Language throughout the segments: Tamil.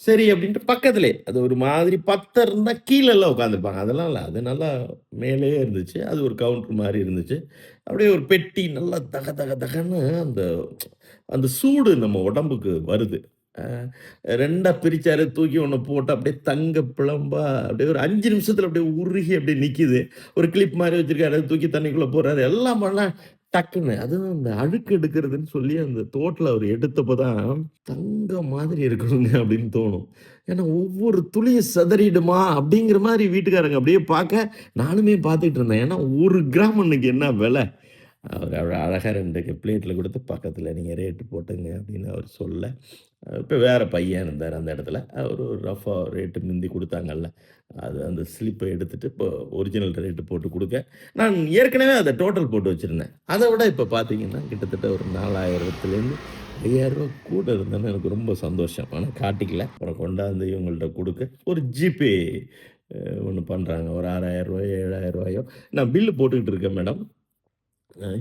சரி அப்படின்ட்டு பக்கத்திலே, அது ஒரு மாதிரி பத்தர் இருந்தா கீழலாம் உட்காந்துருப்பாங்க. அதெல்லாம் இல்ல. அது நல்லா மேலேயே இருந்துச்சு. அது ஒரு கவுண்டர் மாரி இருந்துச்சு. அப்படியே ஒரு பெட்டி நல்லா தக தக தகன்னு அந்த அந்த சூடு நம்ம உடம்புக்கு வருது. அ 2ஆ பிரிச்சாரு. தூக்கி ஒண்ண போட்டு அப்படியே தங்க பிழம்பா அப்படியே ஒரு 5 நிமிஷத்துல அப்படியே உருகி அப்படியே நிக்கிது. ஒரு கிளிப் மாரி வச்சிருக்காரு. அத தூக்கி தண்ணிக்குள்ள போடுறாரு. எல்லாம் பண்ணா டக்குன்னு அதுவும் இந்த அழுக்கு எடுக்கிறதுன்னு சொல்லி அந்த தோட்டுல அவரு எடுத்தப்ப தான், "தங்கம் மாதிரி இருக்கணுங்க" அப்படின்னு தோணும். ஏன்னா ஒவ்வொரு துளியும் சிதறிடுமா அப்படிங்கிற மாரி வீட்டுக்காரங்க அப்படியே பார்க்க, நானுமே பார்த்துட்டு இருந்தேன். ஏன்னா 1 கிராம் இன்னைக்கு என்ன விலை? அவரு அழகா 2 பிளேட்ல குடுத்து, "பக்கத்துல நீங்க ரேட் போட்டுங்க" அப்படின்னு அவரு சொல்ல, இப்ப வேற பையன் இருந்தாரு அந்த இடத்துல. அவரு ஒரு ரஃப்பா ரேட் முந்தி குடுத்தாங்கல்ல, அது அந்த ஸ்லிப்ப எடுத்துட்டு இப்போ ஒரிஜினல் ரேட் போட்டு குடுக்க, நான் ஏற்கனவே அத டோட்டல் போட்டு வச்சிருந்தேன். அத விட இப்ப பார்த்தீங்கன்னா, கிட்டத்தட்ட ஒரு 4000த்துலேருந்து ரூ. 5000 கூட இருந்தோனே எனக்கு ரொம்ப சந்தோஷம். ஆனா காட்டிக்கல. அப்புறம் கொண்டாந்து இவங்கள்ட்ட குடுக்க, ஒரு ஜிபே ஒண்ணு பண்றாங்க. ஒரு ரூ. 6000 ரூ. 7000 நான் பில் போட்டுக்கிட்டு இருக்கேன் மேடம்.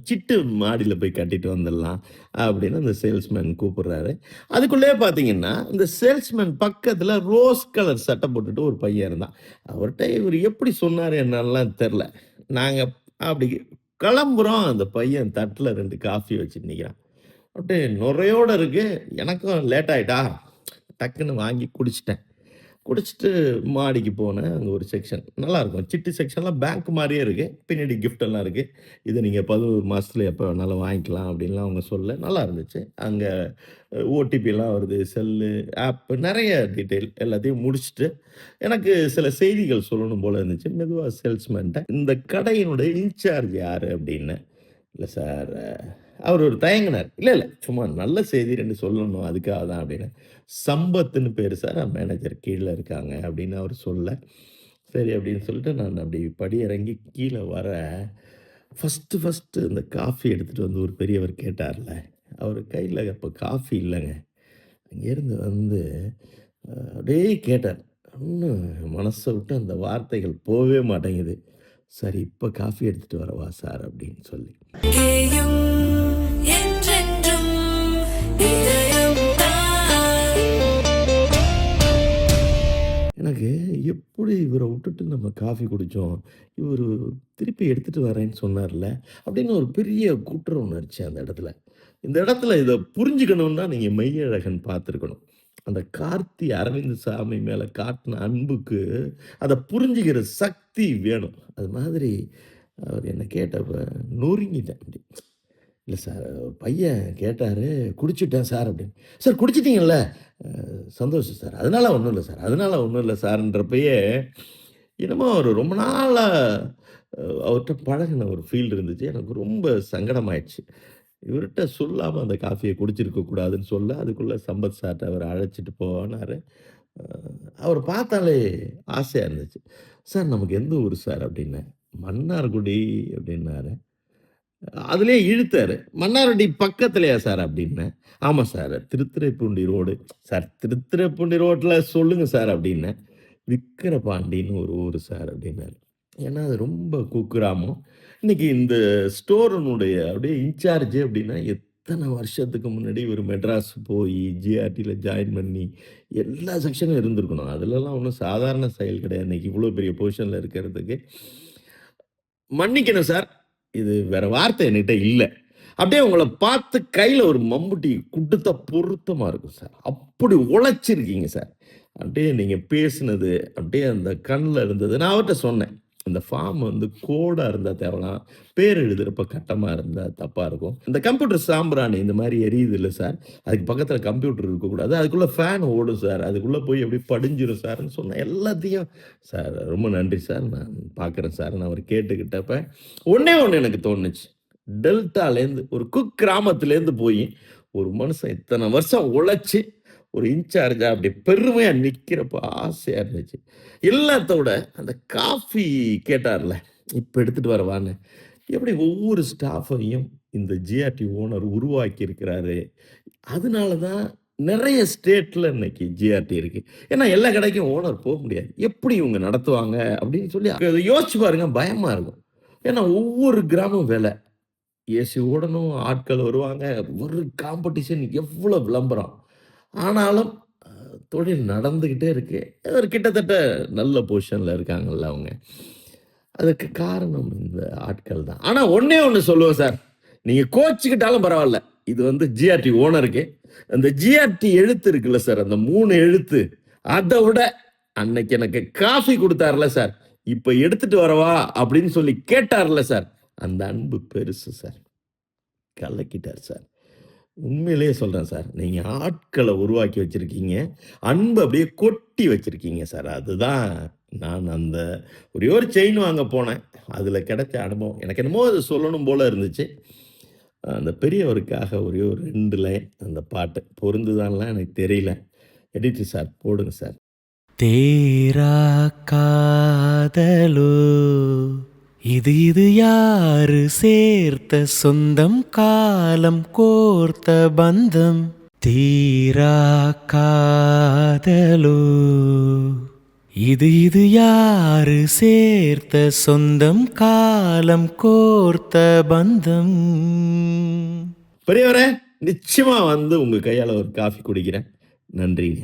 சிட்டு மாடியில போய் கட்டிட்டு வந்துடலாம் அப்படின்னு அந்த சேல்ஸ்மேன் கூப்பிடுறாரு. அதுக்குள்ளேயே பார்த்தீங்கன்னா, இந்த சேல்ஸ்மேன் பக்கத்தில ரோஸ் கலர் சட்டை போட்டுட்டு ஒரு பையன் இருந்தான். அவர்ட்ட இவரு எப்படி சொன்னாரு என்னன்னுலாம் தெரியல. நாங்க அப்படி கிளம்புறோம். அந்த பையன் தட்டுல 2 காஃபி வச்சுட்டு நிக்கிறான். அப்படியே நுரையோட இருக்கு. எனக்கும் லேட் ஆயிட்டா, டக்குன்னு வாங்கி குடிச்சுட்டேன். குடிச்சிட்டு மாடிக்கு போனேன். அங்க ஒரு செக்ஷன் நல்லாருக்கும். சிட்டி செக்ஷன்லாம் பேங்க் மாரியே இருக்கு. பின்னாடி கிஃப்ட் எல்லாம் இருக்கு. இத நீங்க 11 மாசத்துல எப்ப வேணாலும் வாங்கிக்கலாம் அப்டின்லாம் அவங்க சொல்ல நல்லா இருந்துச்சு. அங்க ஓடிபிலாம் வருது. செல்லு, ஆப் நெறைய டீட்டெயில் எல்லாத்தையும் முடிச்சுட்டு, எனக்கு சில செய்திகள் சொல்லணும் போல இருந்துச்சு. மெதுவா சேல்ஸ்மேன்ட்ட இந்த கடையினுடைய இன்சார்ஜ் யாரு அப்டின்னேன். இல்ல சார் அவரு ஒரு தயங்குனாரு. இல்ல, இல்ல. சும்மா நல்ல செய்தி 2 சொல்லணும். அதுக்காக தான் அப்டின்னு. சம்பத்ன்னு பேரு சார். மேனேஜர் கீழ இருக்காங்க அப்டின்னு அவரு சொல்ல, சரி அப்டின்னு சொல்லிட்டு நான் அப்டி படி இறங்கி கீழ வரேன். ஃபர்ஸ்ட்டு இந்த காஃபி எடுத்துட்டு வந்து ஒரு பெரியவர் கேட்டார்ல, அவரு கையில அப்ப காஃபி இல்லங்க. அங்கேருந்து வந்து அப்படியே கேட்டார். இன்னும் மனச விட்டு அந்த வார்த்தைகள் போவே மாட்டேங்குது. "சார் இப்ப காஃபி எடுத்துட்டு வரவா சார்?" அப்படின்னு சொல்லி. இங்கேயும் என்றென்றும் இதயம்தான். எனக்கு எப்படி இவர விட்டுட்டு நம்ம காஃபி குடிச்சோம். இவரு திருப்பி எடுத்துட்டு வரேன்னு சொன்னார்ல, அப்படின்னு ஒரு பெரிய குற்ற உணர்ச்சி அந்த இடத்துல. இந்த இடத்துல இத புரிஞ்சுக்கணும்னா நீங்க மெய்யழகன் பார்த்திருக்கணும். அந்த கார்த்தி அரவிந்த் சாமி மேல காட்டுன அன்புக்கு, அத புரிஞ்சுக்கிற சக்தி வேணும். அது மாதிரி அவரு என்ன கேட்டப்ப நொறுங்கிட்டேன் அப்படி. இல்ல சார், பையன் கேட்டாரு, குடிச்சுட்டேன் சார் அப்படின்னு. சார் குடிச்சிட்டீங்கல்ல? சந்தோஷம் சார். அதனால ஒண்ணும் இல்ல சார். அதனால ஒண்ணும் இல்ல சார்ன்றப்பயே, என்னமோ அவரு ரொம்ப நாளா அவர்ட்ட பழகுன ஒரு ஃபீல் இருந்துச்சு. எனக்கு ரொம்ப சங்கடமாயிடுச்சு. இவர்ட்ட சொல்லாம அந்த காஃபிய குடிச்சிருக்க கூடாதுன்னு சொல்ல, அதுக்குள்ள சம்பத் சார்ட்ட அவர அழைச்சிட்டு போனாரு. அ அவர பார்த்தாலே ஆசையா இருந்துச்சு. "சார் நமக்கு எந்த ஊரு சார்?" அப்படின்னேன். "மன்னார்குடி" அப்படின்னாரு. அதிலேயே இழுத்தாரு. "மன்னார்குடி பக்கத்திலயா சார்?" அப்படின்னேன். "ஆமா sir. Thiruthuraipoondi road." "Sir Thiruthuraipoondi ரோட்ல சொல்லுங்க சார்" அப்படின்னேன். "விக்கிரபாண்டின்னு ஒரு ஊரு சார்" அப்படின்னாரு. ஏன்னா, அது ரொம்ப குக்கிராமம். இன்னைக்கு இந்த ஸ்டோரினுடைய அப்படியே இன்சார்ஜ் அப்படின்னா, எத்தன வருஷத்துக்கு முன்னாடி இவரு மெட்ராஸ் போயி, ஜிஆர்டில ஜாயின் பண்ணி, எல்லா செக்ஷனும் இருந்திருக்கணும். அதுலலாம் ஒண்ணும் சாதாரண செயல் கிடையாது. இன்னைக்கு இவ்வளோ பெரிய பொசிஷன்ல இருக்கிறதுக்கு. மன்னிக்கணும் சார். இது வேற வார்த்தை என்கிட்ட இல்ல. அப்படியே உங்கள பார்த்து கையில ஒரு மம்புட்டி குடுத்தா பொருத்தமா இருக்கும் சார். அப்படி உழைச்சிருக்கீங்க சார். அப்படியே நீங்க பேசினது, அப்படியே அந்த கண்ல இருந்தது. நான் அவர்ட்ட சொன்னேன். இந்த ஃபார்ம் வந்து கோடா இருந்தா தேவலாம். பேர் எழுதுறப்ப கட்டமா இருந்தா தப்பா இருக்கும். இந்த கம்ப்யூட்டர் சாம்பிராணி இந்த மாரி எரியுதுல்ல சார். அதுக்கு பக்கத்தில கம்ப்யூட்டர் இருக்கக்கூடாது. அதுக்குள்ள ஃபேன் ஓடும் சார். அதுக்குள்ள போய் அப்படியே படிஞ்சிரும் சார்ன்னு சொன்னேன். எல்லாத்தையும் சார் ரொம்ப நன்றி சார். நான் பார்க்குறேன் சார்ன்னு அவரு கேட்டுக்கிட்டப்ப, ஒண்ணே ஒண்ணு எனக்கு தோணுச்சு. டெல்டாலேருந்து ஒரு கிராமத்திலேருந்து போயி, ஒரு மனுஷன் இத்தன வருஷம் உழைச்சு, ஒரு இன்சார்ஜா அப்படி பெருமையா நிக்கிறப்ப ஆசையா இருந்துச்சு. எல்லாத்த விட அந்த காஃபி கேட்டார்ல, "இப்ப எடுத்துட்டு வரவான்னு." எப்படி ஒவ்வொரு ஸ்டாஃப்பையும் இந்த ஜிஆர்டி ஓனர் உருவாக்கி இருக்கிறாரு. அதனால தான் நெறைய ஸ்டேட்ல இன்னைக்கு ஜிஆர்டி இருக்கு. ஏன்னா எல்லா கடைக்கும் ஓனர் போ முடியாது. எப்படி இவங்க நடத்துவாங்க அப்படின்னு சொல்லி அத யோசிச்சு பாருங்க பயமா இருக்கும். ஏன்னா ஒவ்வொரு கிராமும் விலை. ஏசி ஓடணும், ஆட்கள் வருவாங்க, ஒரு காம்படிஷன் எவ்வளோ விளம்பரம். ஆனாலும் தொழில் நடந்துகிட்டே இருக்கு. ஒரு கிட்டத்தட்ட நல்ல பொசிஷன்ல இருக்காங்கல்ல அவங்க. அதுக்கு காரணம் இந்த ஆட்கள் தான். ஆனா ஒண்ணே ஒண்ணு சொல்லுவேன் சார். நீங்க கோச்சுக்கிட்டாலும் பரவால்ல. இது வந்து ஜிஆர்டி ஓனருக்கு. அந்த ஜிஆர்டி எழுத்து இருக்குல்ல சார், அந்த 3 எழுத்து. அத விட அன்னைக்கு எனக்கு காஃபி குடுத்தார்ல சார், "இப்ப எடுத்துட்டு வரவா?" அப்படின்னு சொல்லி கேட்டார்ல சார், அந்த அன்பு பெருசு சார். கலக்கிட்டார் சார். உண்மையிலேயே சொல்றேன் சார். நீங்க ஆட்கள உருவாக்கி வச்சிருக்கீங்க. அன்ப அப்படியே கொட்டி வச்சிருக்கீங்க சார். அதுதான் நான் அந்த ஒரே ஒரு செயின் வாங்க போனேன். அதுல கிடைச்ச அனுபவம். எனக்கு என்னமோ அது சொல்லணும் போல இருந்துச்சு. அந்த பெரியவருக்காக ஒரே ஒரு 2 லைன் அந்த பாட்டு. பொருந்துதான்லாம் எனக்கு தெரியல. எடிட்டர் சார் போடுங்க சார். தேரா காதலோ இது யாரு சேர்த்த சொந்தம் காலம் கோர்த்த பந்தம் தீரா காதலோ இது யாரு சேர்த்த சொந்தம் காலம் கோர்த்த பந்தம். பெரியவரே, நிச்சயமா வந்து உங்க கையால ஒரு காஃபி குடிக்கிறேன். நன்றிங்க.